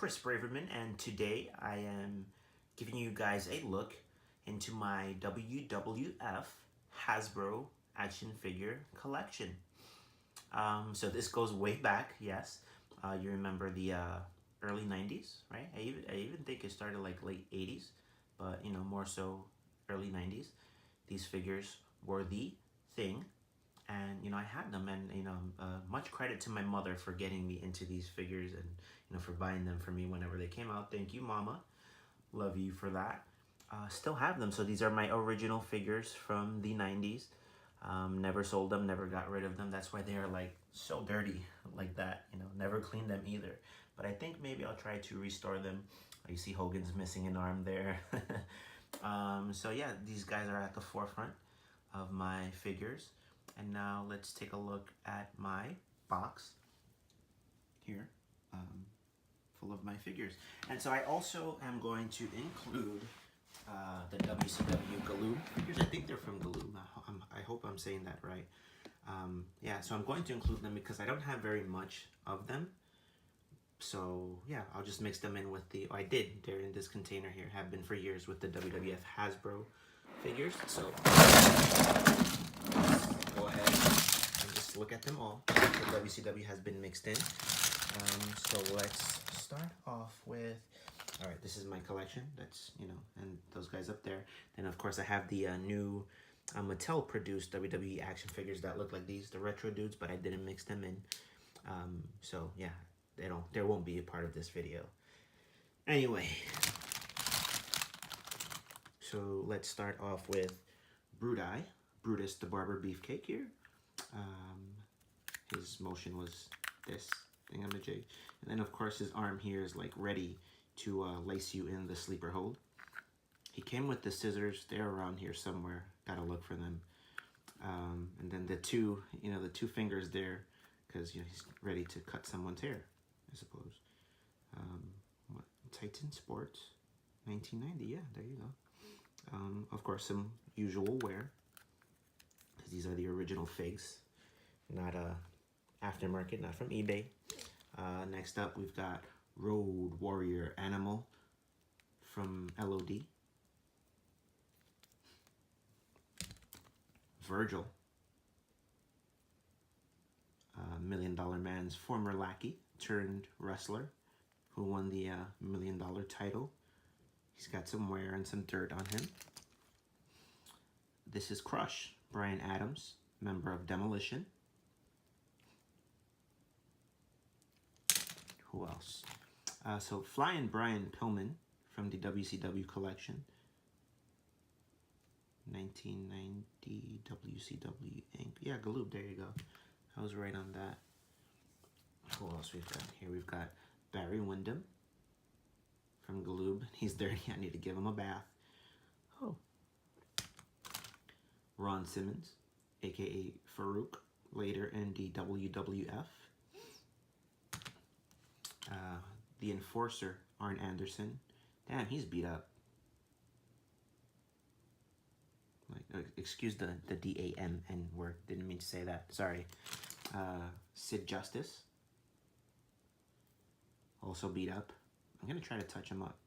Chris Braverman, and today I am giving you guys a look into my WWF Hasbro action figure collection. So this goes way back, yes. You remember the early 90s, right? I even think it started like late 80s, but you know, more so early 90s. These figures were the thing. And you know, I had them, and you know, much credit to my mother for getting me into these figures, and you know, for buying them for me whenever they came out. Thank you, Mama. Love you for that. Still have them. So these are my original figures from the 90s. Never sold them, never got rid of them. That's why they are like so dirty like that. You know, never cleaned them either. But I think maybe I'll try to restore them. You see Hogan's missing an arm there. So yeah, these guys are at the forefront of my figures. And now let's take a look at my box here, full of my figures. And so I also am going to include the WCW Galoob figures. I think they're from Galoob. I hope I'm saying that right. Yeah, so I'm going to include them because I don't have very much of them. So yeah, I'll just mix them in with the, they're in this container here, have been for years, with the WWF Hasbro figures. So go ahead and just look at them all. The WCW has been mixed in. So let's start off with, all right, this is my collection. That's, you know, and those guys up there. Then of course I have the new Mattel produced WWE action figures that look like these, the retro dudes, but I didn't mix them in. So yeah, they won't be a part of this video. Anyway, so let's start off with Brutus the Barber Beefcake here. His motion was this thingamajig. And then of course his arm here is like ready to lace you in the sleeper hold. He came with the scissors. They're around here somewhere. Gotta look for them. And then the two fingers there, because you know, he's ready to cut someone's hair, I suppose. Titan Sports, 1990. Yeah, there you go. Of course, some usual wear, because these are the original figs, not aftermarket, not from eBay. Next up, we've got Road Warrior Animal from LOD. Virgil, $1 Million Man's former lackey turned wrestler who won the $1 Million title. He's got some wear and some dirt on him. This is Crush, Brian Adams, member of Demolition. Who else? So Flying Brian Pillman from the WCW collection. 1990 WCW Inc. Yeah, Galoob, there you go. I was right on that. Who else we've got here? We've got Barry Windham from Galoob. He's dirty. I need to give him a bath. Oh. Ron Simmons, aka Farouk, later in the WWF. The Enforcer, Arn Anderson. Damn, he's beat up. Like, excuse the D-A-M-N word. Didn't mean to say that. Sorry. Sid Justice. Also beat up. I'm going to try to touch him up.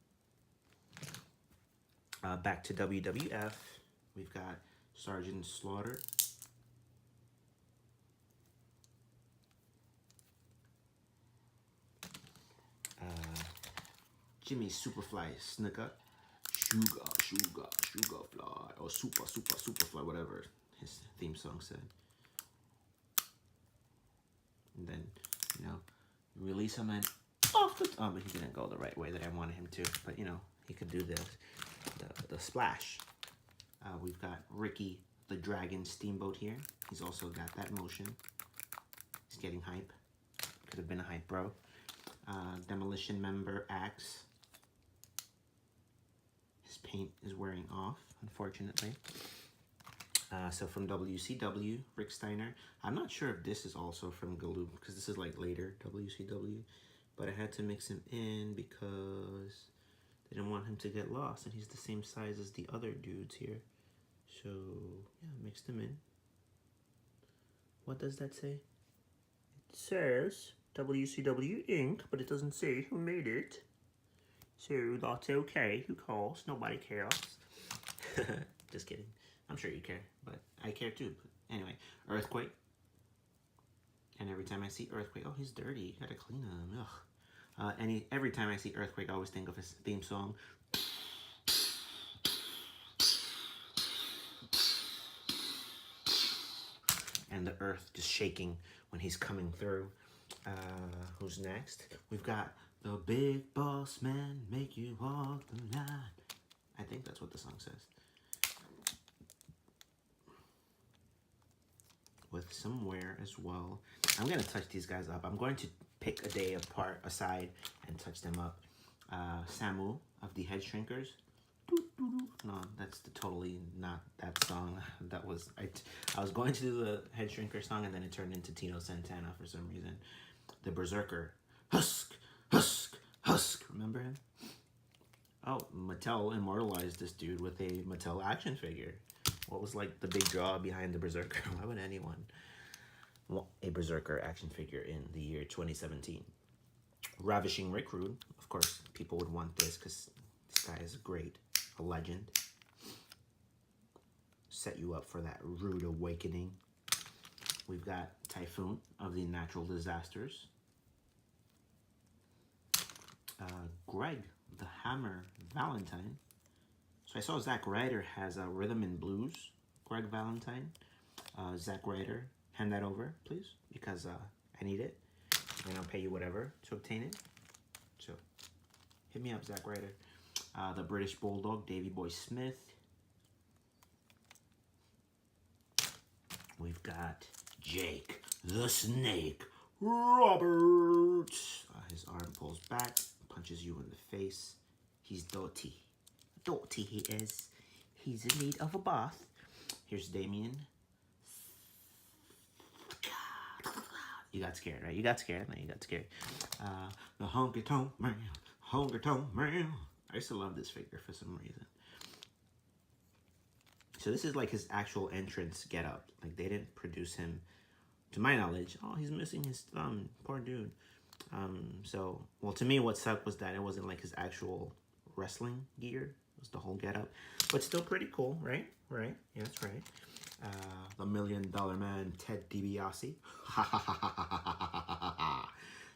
Back to WWF. We've got Sergeant Slaughter. Jimmy Superfly Snuka. Sugar Fly. Or Superfly, whatever his theme song said. And then, you know, release him and off the... Oh, but he didn't go the right way that I wanted him to. But, you know, he could do this. The splash. We've got Ricky the Dragon Steamboat here. He's also got that motion. He's getting hype. Could have been a hype bro. Demolition member Axe. His paint is wearing off, unfortunately. So from WCW, Rick Steiner. I'm not sure if this is also from Galoob, because this is like later WCW. But I had to mix him in because they didn't want him to get lost. And he's the same size as the other dudes here. So, yeah, mixed him in. What does that say? It says WCW Inc., but it doesn't say who made it. So that's okay. Who cares? Nobody cares. Just kidding. I'm sure you care, but I care too. But anyway, Earthquake. And every time I see Earthquake, oh, he's dirty. You gotta clean him. Ugh. Every time I see Earthquake, I always think of his theme song. And the earth just shaking when he's coming through. Who's next? We've got the big boss man, make you walk the line. I think that's what the song says. With somewhere as well. I'm going to touch these guys up. I'm going to pick a day aside and touch them up. Samu of the Head Shrinkers. No, that's totally not that song. That was I was going to do the Head Shrinker song, and then it turned into Tino Santana for some reason. The Berserker. Husk, husk, husk. Remember him? Oh, Mattel immortalized this dude with a Mattel action figure. What was like the big draw behind the Berserker? Why would anyone want a Berserker action figure in the year 2017? Ravishing Rick Rude. Of course, people would want this because this guy is great. A legend. Set you up for that rude awakening. We've got Typhoon of the Natural Disasters. Greg, the Hammer Valentine. So I saw Zack Ryder has a Rhythm and Blues. Greg Valentine. Zack Ryder, hand that over, please, because I need it. And I'll pay you whatever to obtain it. So hit me up, Zack Ryder. The British Bulldog, Davey Boy Smith. We've got Jake the Snake Roberts. His arm pulls back, punches you in the face. He's dirty. Dirty he is. He's in need of a bath. Here's Damien. You got scared, right? You got scared. No, you got scared. The Honky Tonk Man. Honky Tonk Man. I used to love this figure for some reason. So this is like his actual entrance getup. Like they didn't produce him, to my knowledge. Oh, he's missing his thumb. Poor dude. So, well, to me, what sucked was that it wasn't like his actual wrestling gear. It was the whole getup. But still pretty cool, right? Right. Yeah, that's right. The $1 Million Man, Ted DiBiase.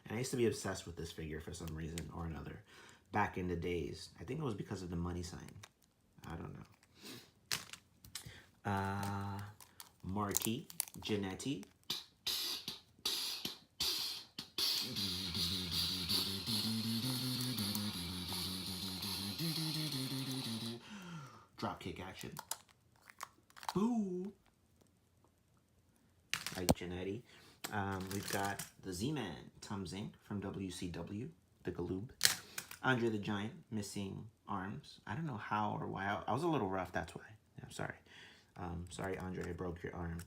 And I used to be obsessed with this figure for some reason or another. Back in the days. I think it was because of the money sign. I don't know. Marky Jannetty. Dropkick action. Boo! Like Jannetty. We've got the Z-Man, Tom Zink from WCW, the Galoob. Andre the Giant, missing arms. I don't know how or why. I was a little rough, that's why. I'm sorry. Sorry, Andre, I broke your arms.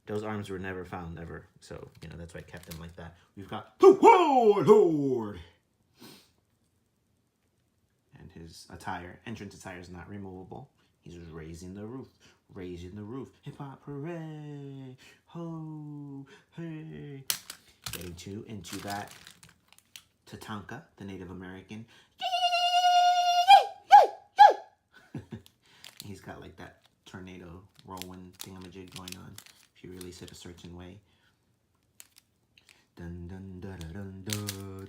Those arms were never found, ever. So, you know, that's why I kept them like that. We've got the Warlord! And his entrance attire is not removable. He's raising the roof. Raising the roof. Hip-hop hooray! Ho! Hey! Getting into that Tatanka, the Native American. He's got like that tornado whirlwind thingamajig going on if you release it a certain way. Dun dun da da dun da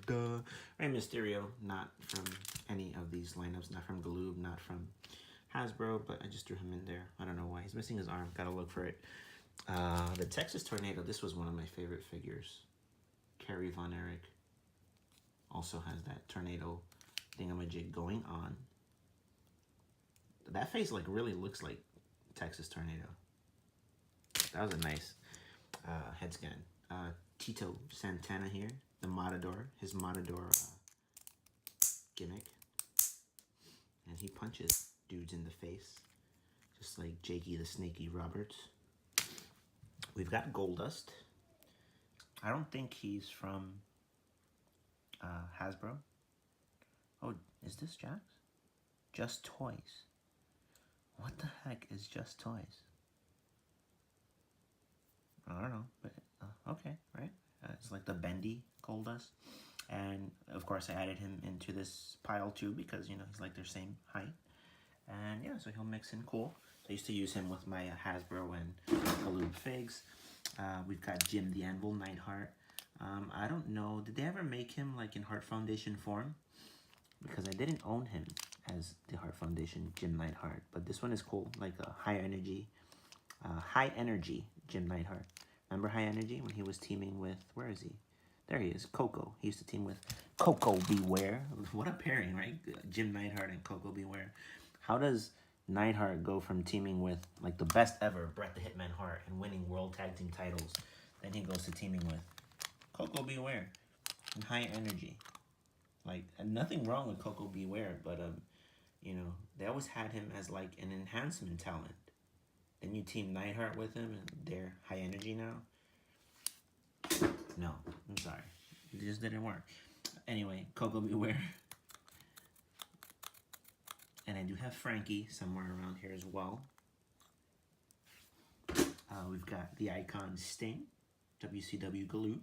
da. Rey Mysterio, not from any of these lineups, not from Galoob, not from Hasbro, but I just threw him in there. I don't know why. He's missing his arm. Gotta look for it. The Texas Tornado, this was one of my favorite figures. Kerry Von Erich also has that tornado thingamajig going on. That face like really looks like Texas Tornado. That was a nice head scan. Tito Santana here, the Matador, his Matador gimmick. And he punches dudes in the face, just like Jakey the Snaky Roberts. We've got Goldust. I don't think he's from Hasbro. Oh, is this Jax? Just Toys. What the heck is Just Toys? I don't know, but okay, right? It's like the bendy Goldust. And of course I added him into this pile too because, you know, he's like their same height. And yeah, so he'll mix in cool. So I used to use him with my Hasbro and Galoob figs. We've got Jim the Anvil Neidhart. I don't know, did they ever make him like in Heart Foundation form? Because I didn't own him as the Heart Foundation Jim Neidhart. But this one is cool, like a high energy Jim Neidhart. Remember High Energy when he was teaming with, where is he? There he is, Coco. He used to team with Coco Beware. What a pairing, right? Jim Neidhart and Coco Beware. How does Neidhart go from teaming with like the best ever, Bret the Hitman Hart, and winning World Tag Team titles? Then he goes to teaming with Coco Beware and High Energy. Like, nothing wrong with Coco Beware, but you know, they always had him as like an enhancement talent. Then you team Neidhart with him, and they're High Energy now. No, I'm sorry, it just didn't work. Anyway, Coco Beware. And I do have Frankie somewhere around here as well. We've got the Icon Sting, WCW Galoob.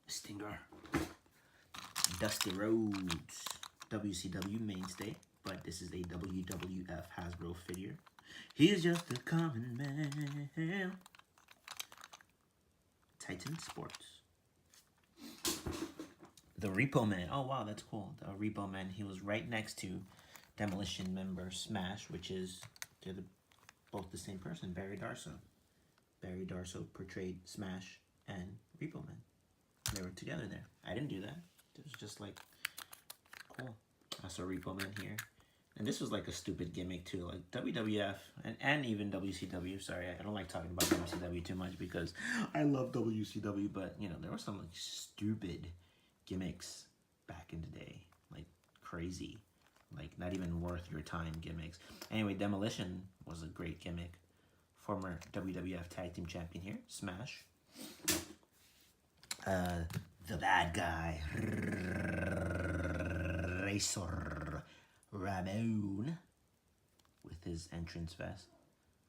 Stinger. Dusty Rhodes, WCW mainstay, but this is a WWF Hasbro figure. He's just a common man. Titan Sports. The Repo Man. Oh, wow, that's cool. The Repo Man, he was right next to Demolition member Smash, which is, they're both the same person, Barry Darso. Barry Darso portrayed Smash and Repo Man. They were together there. I didn't do that. It was just like, cool. I saw Repo Man here. And this was like a stupid gimmick too. Like WWF and even WCW. Sorry, I don't like talking about WCW too much because I love WCW. But, you know, there were some like stupid gimmicks back in the day. Like crazy. Like not even worth your time gimmicks. Anyway, Demolition was a great gimmick. Former WWF Tag Team Champion here. Smash. The bad guy. Razor Ramon. With his entrance vest.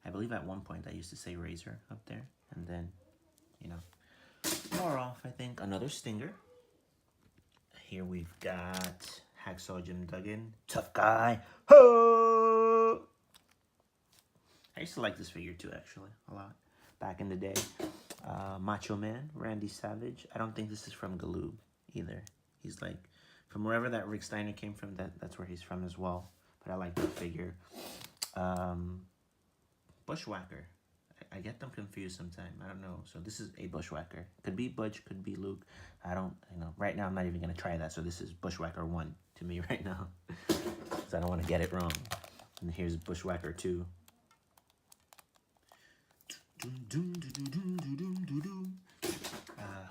I believe at one point I used to say Razor up there. And then, you know, more off, I think. Another Stinger. Here we've got Hacksaw Jim Duggan. Tough guy. Ho! I used to like this figure too, actually, a lot. Back in the day. Macho Man, Randy Savage. I don't think this is from Galoob either. He's like, from wherever that Rick Steiner came from, that's where he's from as well. But I like that figure. Bushwhacker. I get them confused sometimes. I don't know. So this is a Bushwhacker. Could be Butch, could be Luke. I don't, you know, right now I'm not even going to try that. So this is Bushwhacker 1 to me right now. Because I don't want to get it wrong. And here's Bushwhacker 2.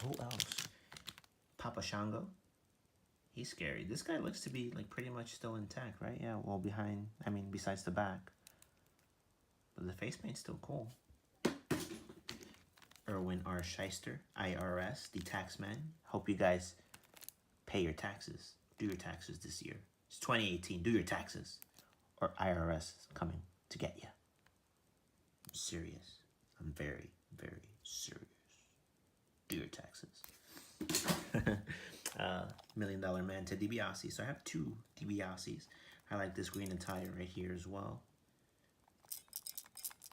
Who else? Papa Shango. He's scary. This guy looks to be like pretty much still intact, right? Yeah, well behind, I mean besides the back. But the face paint's still cool. Erwin R. Shyster, IRS, the tax man. Hope you guys pay your taxes. Do your taxes this year. It's 2018. Do your taxes. Or IRS is coming to get you. I'm serious. I'm very, very serious. Do your taxes. $1 Million Man to DiBiase. So I have 2 DiBiases. I like this green attire right here as well.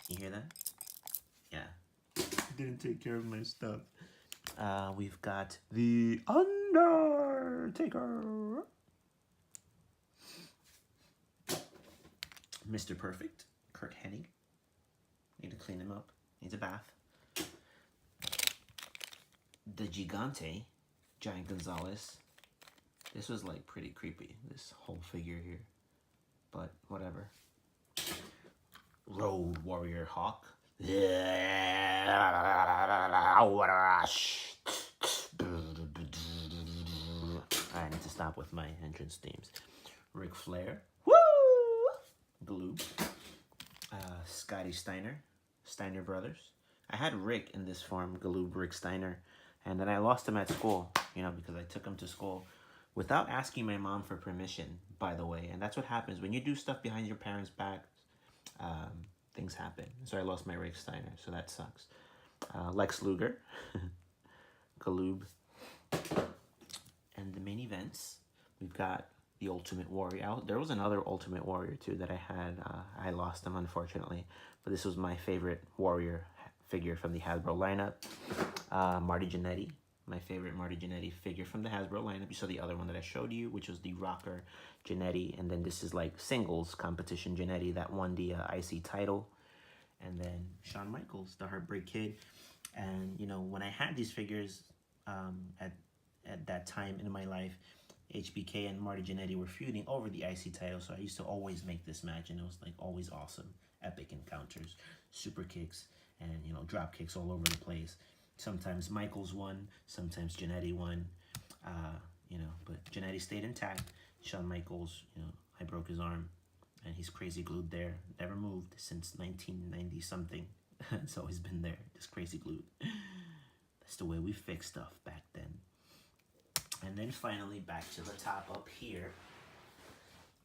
You hear that? Yeah. I didn't take care of my stuff. We've got the Undertaker. Mr. Perfect. Kurt Hennig. Need to clean him up. Needs a bath. The Gigante. Giant Gonzalez. This was like pretty creepy. This whole figure here. But whatever. Road Warrior Hawk. I need to stop with my entrance themes. Ric Flair. Woo! Galoob. Scotty Steiner. Steiner Brothers. I had Rick in this form, Galoob Rick Steiner. And then I lost him at school, you know, because I took him to school without asking my mom for permission, by the way. And that's what happens when you do stuff behind your parents' back. Things happen. So I lost my Rick Steiner, so that sucks. Lex Luger, Galoob. And the main events, we've got the Ultimate Warrior. There was another Ultimate Warrior too that I had. I lost him, unfortunately, but this was my favorite Warrior figure from the Hasbro lineup. Marty Jannetty, my favorite Marty Jannetty figure from the Hasbro lineup. You saw the other one that I showed you, which was the Rocker Jannetty, and then this is like singles competition Jannetty that won the IC title. And then Shawn Michaels, the Heartbreak Kid. And you know, when I had these figures at that time in my life, HBK and Marty Jannetty were feuding over the IC title, so I used to always make this match, and it was like always awesome. Epic encounters, super kicks, and you know, drop kicks all over the place. Sometimes Michaels won, sometimes Jannetty won, you know, but Jannetty stayed intact. Shawn Michaels, you know, I broke his arm, and he's crazy glued there. Never moved since 1990 something. It's always been there, just crazy glued. That's the way we fixed stuff back then. And then finally, back to the top up here,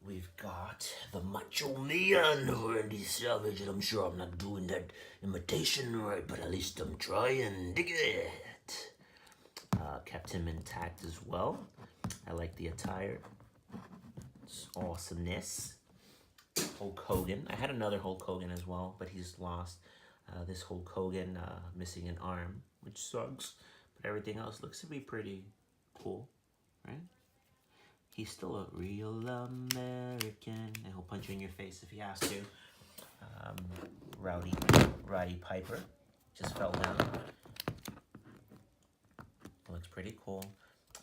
we've got the Macho Man, Randy Savage, and I'm sure I'm not doing that imitation right, but at least I'm trying. Dig it! Kept him intact as well. I like the attire. It's awesomeness. Hulk Hogan. I had another Hulk Hogan as well, but he's lost. This Hulk Hogan missing an arm, which sucks, but everything else looks to be pretty cool, right? He's still a real American, and he'll punch you in your face if he has to. Roddy Piper just fell down. Looks pretty cool.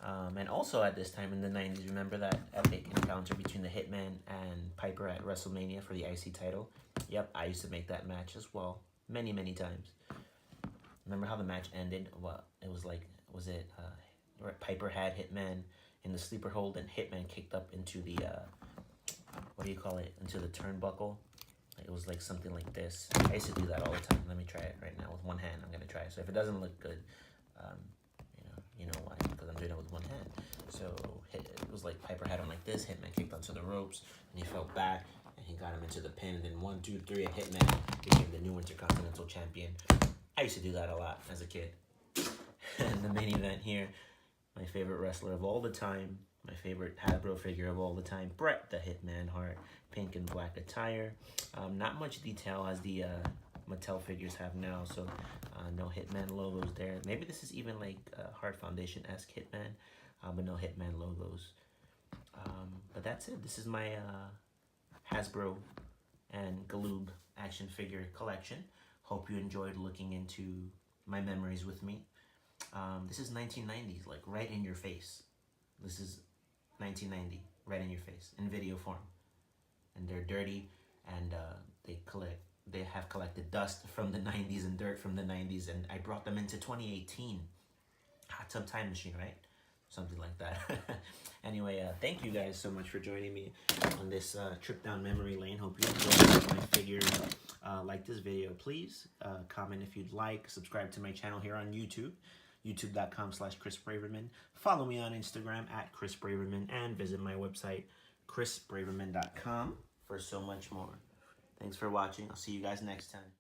And also at this time in the 90s, remember that epic encounter between the Hitman and Piper at WrestleMania for the IC title? Yep, I used to make that match as well, many times. Remember how the match ended? Well, it was like, was it Piper had Hitman in the sleeper hold, and Hitman kicked up into the what do you call it? Into the turnbuckle. It was like something like this. I used to do that all the time. Let me try it right now with one hand. I'm gonna try it. So if it doesn't look good, you know why? Because I'm doing it with one hand. So it was like Piper had him like this. Hitman kicked onto the ropes, and he fell back, and he got him into the pin. And then 1, 2, 3, and Hitman became the new Intercontinental Champion. I used to do that a lot as a kid. And the main event here, my favorite wrestler of all the time, my favorite Hasbro figure of all the time, Bret the Hitman Hart, pink and black attire. Not much detail as the Mattel figures have now, so no Hitman logos there. Maybe this is even like Hart Foundation-esque Hitman, but no Hitman logos. But that's it. This is my Hasbro and Galoob action figure collection. Hope you enjoyed looking into my memories with me. This is 1990s, like right in your face. This is 1990, right in your face, in video form. And they're dirty, and they have collected dust from the 90s and dirt from the 90s, and I brought them into 2018. Hot Tub Time Machine, right? Something like that. Anyway, thank you guys so much for joining me on this trip down memory lane. Hope you enjoyed my figures. Like this video, please. Comment if you'd like. Subscribe to my channel here on YouTube. YouTube.com/Chris Braverman. Follow me on Instagram at Chris Braverman, and visit my website, chrisbraverman.com, for so much more. Thanks for watching. I'll see you guys next time.